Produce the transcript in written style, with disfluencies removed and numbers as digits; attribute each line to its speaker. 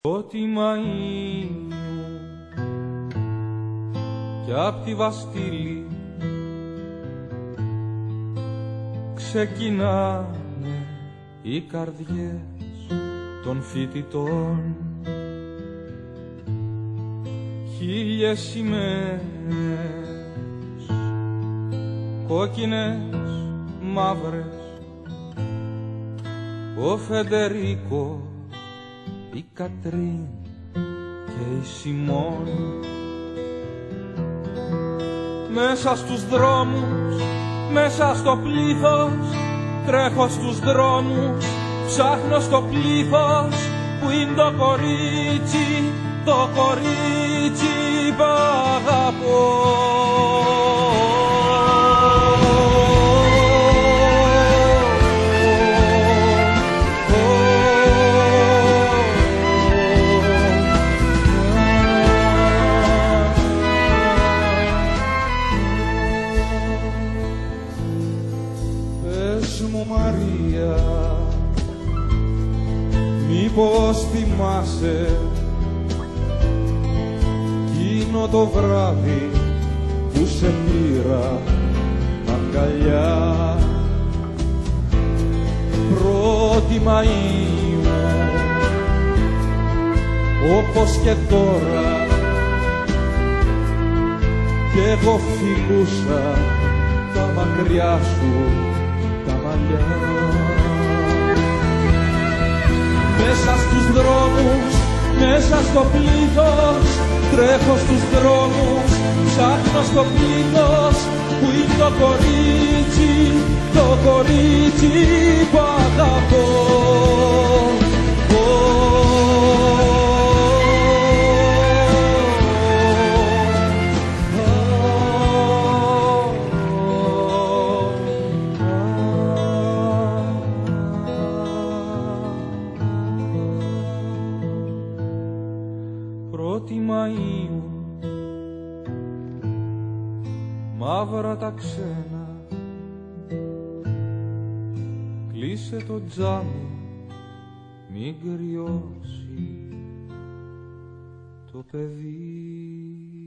Speaker 1: Πρώτη Μαΐου κι απ' τη Βαστήλη ξεκινάνε οι καρδιές των φοιτητών. Χίλιες σημαίες, κόκκινες, μαύρες, ο Φεντερίκο, η Κατρίν και η Σιμών. Μέσα στους δρόμους, μέσα στο πλήθος, τρέχω στους δρόμους, ψάχνω στο πλήθος που είναι το κορίτσι που αγαπώ. Πες μου Μαρία, μήπως θυμάσαι εκείνο το βράδυ που σε πήρα αγκαλιά. Πρώτη Μαΐου, όπως και τώρα, κι εγώ φιλούσα τα μακριά σου τα μαλλιά. Μέσα στους δρόμους, μέσα στο πλήθος, τρέχω στους δρόμους, ψάχνω στο πλήθος που είναι το κορίτσι που αγαπώ. Πρώτη Μαΐου, μαύρα τα ξένα, κλείσε το τζάμι, μην κρυώσει το παιδί.